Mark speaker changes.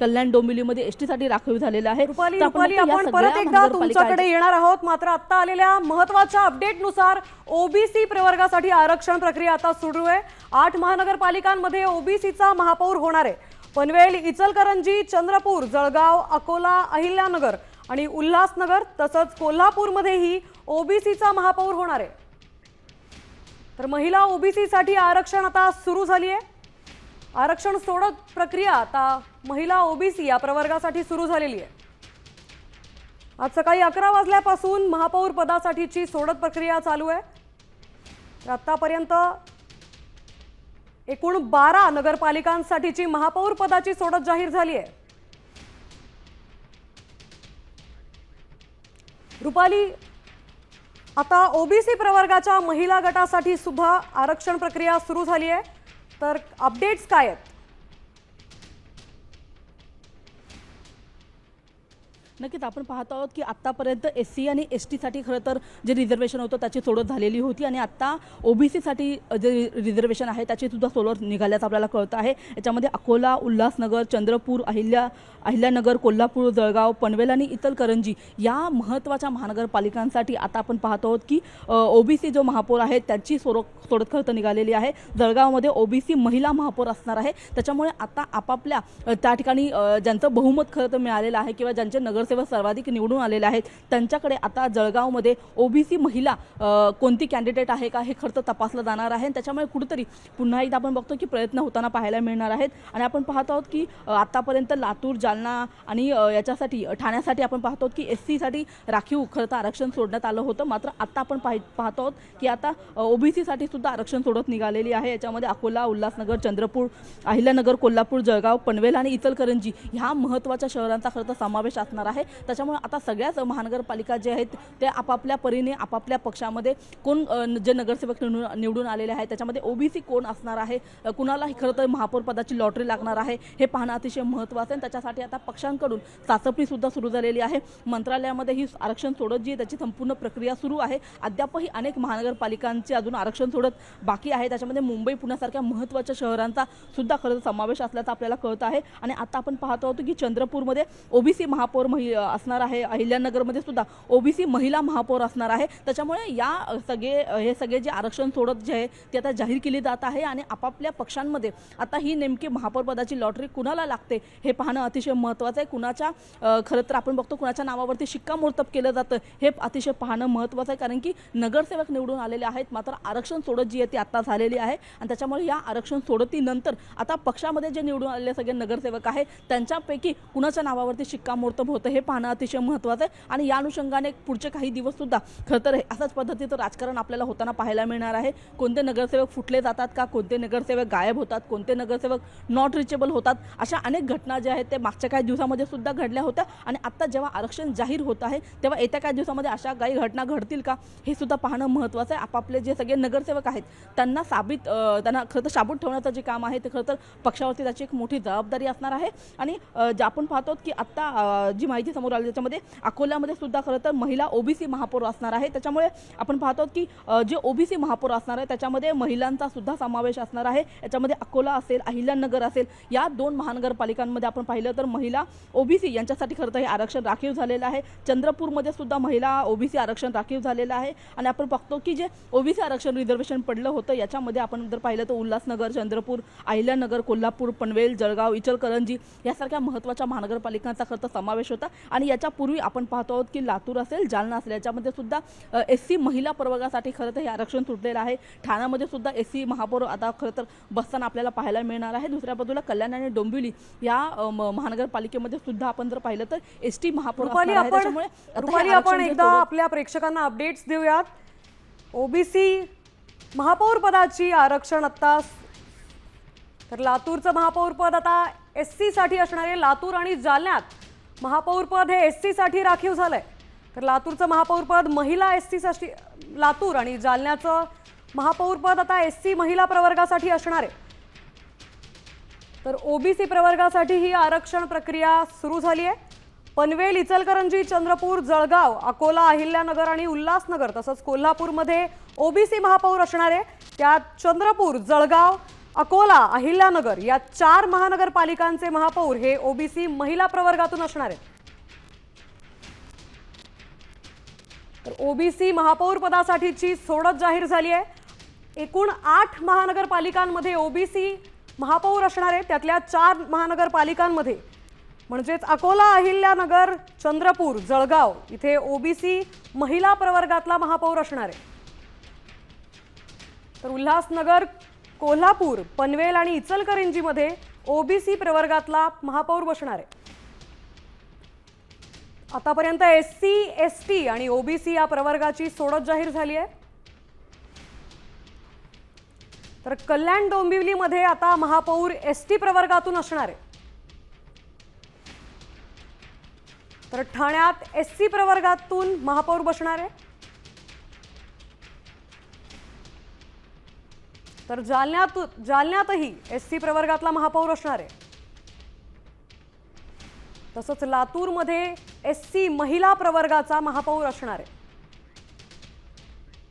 Speaker 1: कल्याण डोंबिवलीमध्ये ST साठी राखीव झालेला आहे।
Speaker 2: रुपाली आपण परत एकदा तुमच्याकडे येणार आहोत, मात्र आता आलेल्या महत्त्वाच्या अपडेटनुसार ओबीसी प्रवर्गासाठी आरक्षण प्रक्रिया आता सुरू आहे। 8 महानगरपालिकांमध्ये ओबीसीचा महापौर होणार आहे। पनवेल, इचलकरंजी, चंद्रपूर, जळगाव, अकोला, अहिल्यानगर आणि उल्हासनगर तसंच कोल्हापूरमध्येही ओबीसीचा महापौर होणार आहे। तर महिला ओबीसी साठी आरक्षण आता सुरू झाली आहे। आरक्षण सोडत प्रक्रिया आता महिला ओबीसी या प्रवर्गासाठी सुरू झालेली आहे। आज सकाळी 11 वाजल्यापासून महापौर पदासाठीची सोडत प्रक्रिया चालू आहे। तर आतापर्यंत एकूण 12 नगरपालिकांसाठीची महापौर पदाची सोडत जाहीर झाली आहे। रुपाली, आता ओबीसी प्रवर्गाच्या महिला गटासाठी सुद्धा आरक्षण प्रक्रिया सुरू झाली आहे, तर अपडेट्स काय आहेत?
Speaker 1: नक्कीच आपण पाहत आहोत की आतापर्यंत एससी आणि एसटी साठी खरं तर जे रिझर्वेशन होतं त्याची सोडत झालेली होती आणि आता ओबीसी साठी जे रिझर्वेशन आहे त्याची सुद्धा सोडत निघाल्याचं आपल्याला कळतं आहे। याच्यामध्ये अकोला, उल्हासनगर, चंद्रपूर, अहिल्यानगर, कोल्हापूर, जळगाव, पनवेल आणि इचलकरंजी या महत्त्वाच्या महानगरपालिकांसाठी आता आपण पाहत आहोत की ओबीसी जो महापौर आहे त्याची सोडत खरं तर निघालेली आहे। जळगावमध्ये ओबीसी महिला महापौर असणार आहे। त्याच्यामुळे आता आपापल्या त्या ठिकाणी ज्यांचं बहुमत खरं तर मिळालेलं आहे किंवा ज्यांचे नगरसेवक सर्वाधिक निवडून आलेले आहेत त्यांच्याकडे आता जळगावमध्ये ओबीसी महिला कोणती कॅन्डिडेट आहे का हे खरं तर तपासलं जाणार आहे। त्याच्यामुळे कुठेतरी पुन्हा एकदा आपण बघतो की प्रयत्न होताना पाहायला मिळणार आहेत। आणि आपण पाहत आहोत की आतापर्यंत लातूर, जालना आणि याच्यासाठी ठाण्यासाठी आपण पाहतो की एससी साठी राखीव खरं तर आरक्षण सोडण्यात आलं होतं, मात्र आता आपण पाहतो आहोत की आता ओबीसी साठी सुद्धा आरक्षण सोडत निघालेली आहे। याच्यामध्ये अकोला, उल्हासनगर, चंद्रपूर, अहिल्यानगर, कोल्हापूर, जळगाव, पनवेल आणि इचलकरंजी ह्या महत्त्वाच्या शहरांचा खरं तर समावेश असणार आहे। त्याच्यामुळे आता सगळ्याच महानगरपालिका जे आहेत ते आपापल्या परीने आपापल्या पक्षामध्ये कोण जे नगरसेवक निवडून आलेले आहेत त्याच्यामध्ये ओबीसी कोण असणार आहे, कुणाला खरं तर महापौर पदाची लॉटरी लागणार आहे हे पाहणं अतिशय महत्त्वाचं आहे। त्याच्यासाठी आता पक्षांकडून चाचपणी सुद्धा सुरू झालेली आहे। मंत्रालयामध्ये ही आरक्षण सोडत जी त्याची संपूर्ण प्रक्रिया सुरू आहे। अद्यापही अनेक महानगरपालिकांचे अजून आरक्षण सोडत बाकी आहे। त्याच्यामध्ये मुंबई, पुण्यासारख्या महत्त्वाच्या शहरांचा सुद्धा खरं समावेश असल्याचं आपल्याला कळतं आहे। आणि आता आपण पाहतो आहोत की चंद्रपूरमध्ये ओबीसी महापौर असणार आहे, अहिल्यानगरमध्ये सुद्धा ओबीसी महिला महापौर असणार आहे। त्याच्यामुळे हे सगळे जे आरक्षण सोडत जे आहे ते आता जाहीर केली जात आहे आणि आपापल्या पक्षांमध्ये आता ही नेमकी महापौर पदाची लॉटरी कुणाला लागते हे पाहणं अतिशय महत्त्वाचं आहे। कुणाच्या खरं तर आपण बघतो कुणाच्या नावावरती शिक्कामोर्तब केलं जातं हे अतिशय पाहणं महत्त्वाचं आहे, कारण की नगरसेवक निवडून आलेले आहेत मात्र आरक्षण सोडत जी आहे ती आता झालेली आहे। आणि त्याच्यामुळे या आरक्षण सोडतीनंतर आता पक्षामध्ये जे निवडून आलेले सगळे नगरसेवक आहेत त्यांच्यापैकी कुणाच्या नावावरती शिक्कामोर्तब होतं हे पाहणं अतिशय महत्त्वाचं आहे। आणि या अनुषंगाने पुढचे काही दिवस सुद्धा खरं तर अशाच पद्धतीचं राजकारण आपल्याला होताना पाहायला मिळणार आहे। कोणते नगरसेवक फुटले जातात का, कोणते नगरसेवक गायब होतात, कोणते नगरसेवक नॉट रिचेबल होतात, अशा अनेक घटना ज्या आहेत ते मागच्या काही दिवसामध्ये सुद्धा घडल्या होत्या। आणि आता जेव्हा आरक्षण जाहीर होत आहे तेव्हा येत्या काही दिवसामध्ये अशा काही घटना घडतील का हे सुद्धा पाहणं महत्त्वाचं आहे। आपापले जे सगळे नगरसेवक आहेत त्यांना खरं तर साबूत ठेवण्याचं जे काम आहे ते खरं तर पक्षावरती त्याची एक मोठी जबाबदारी असणार आहे। आणि आपण पाहतो की आता जी माहिती समोर आली त्याच्यामध्ये अकोल्यामध्ये सुद्धा खरं तर महिला ओबीसी महापौर असणार आहे। त्याच्यामुळे आपण पाहतो की जे ओबीसी महापौर असणार आहे त्याच्यामध्ये महिलांचा सुद्धा समावेश असणार आहे। याच्यामध्ये अकोला असेल, अहिल्यानगर असेल, या 2 महानगरपालिकांमध्ये आपण पाहिलं तर महिला ओबीसी यांच्यासाठी खरं तर हे आरक्षण राखीव झालेलं आहे। चंद्रपूरमध्ये सुद्धा महिला ओबीसी आरक्षण राखीव झालेलं आहे। आणि आपण बघतो की जे ओबीसी आरक्षण रिझर्वेशन पडलं होतं याच्यामध्ये आपण जर पाहिलं तर उल्हासनगर, चंद्रपूर, अहिल्यानगर, कोल्हापूर, पनवेल, जळगाव, इचलकरंजी यासारख्या महत्त्वाच्या महानगरपालिकांचा खरं तर समावेश होता। आणि याच्यापूर्वी आपण पाहतो आहोत की लातूर असेल, जालना असेल याच्यामध्ये सुद्धा एससी महिला प्रवर्गासाठी खरं तर हे आरक्षण सुटलेलं आहे। ठाण्यामध्ये सुद्धा एससी महापौर आता खरं तर बसताना आपल्याला पाहायला मिळणार आहे। दुसऱ्या बाजूला कल्याण आणि डोंबिवली या महानगरपालिकेमध्ये सुद्धा आपण जर पाहिलं तर एसटी महापौर असणार आहे। त्याच्यामुळे
Speaker 2: आपण एकदा आपल्या प्रेक्षकांना अपडेट्स देऊयात। ओबीसी महापौर पदाची आरक्षण आता तर लातूरचं महापौर पद आता एससी साठी असणार आहे। लातूर आणि जालन्यात महापौर पद हे एससी साठी राखीव झालंय। तर लातूरचं महापौर पद महिला एससी साठी, लातूर आणि जालन्याचं महापौर पद आता एससी महिला प्रवर्गासाठी असणार आहे। तर ओबीसी प्रवर्गासाठी ही आरक्षण प्रक्रिया सुरू झाली आहे। पनवेल, इचलकरंजी, चंद्रपूर, जळगाव, अकोला, अहिल्यानगर आणि उल्हासनगर तसंच कोल्हापूरमध्ये ओबीसी महापौर असणार आहे। त्यात चंद्रपूर, जळगाव, अकोला, अहिल्यानगर या 4 महानगरपालिकांचे महापौर हे ओबीसी महिला प्रवर्गातून असणार आहेत. तर ओबीसी महापौर पदासाठीची सोडत जाहीर झाली आहे. एकूण 8 महानगरपालिकांमध्ये ओबीसी महापौर असणार आहेत. त्यातल्या 4 महानगरपालिकांमध्ये म्हणजेच अकोला, अहिल्यानगर, चंद्रपूर, जळगाव इथे ओबीसी महिला प्रवर्गातला महापौर असणार आहे. तर उल्हासनगर, कोल्हापूर, पनवेल आणि इचलकरंजीमध्ये ओबीसी प्रवर्गातला महापौर बसणार आहे. आतापर्यंत एससी, एसटी आणि ओबीसी या प्रवर्गाची सोडत जाहीर झाली आहे. तर कल्याण डोंबिवलीमध्ये आता महापौर एसटी प्रवर्गातून असणार आहे. तर ठाण्यात एससी प्रवर्गातून महापौर बसणार आहे. तर जालन्यातही एससी प्रवर्गातला महापौर असणार आहे. तसंच लातूरमध्ये एससी महिला प्रवर्गाचा महापौर असणार आहे.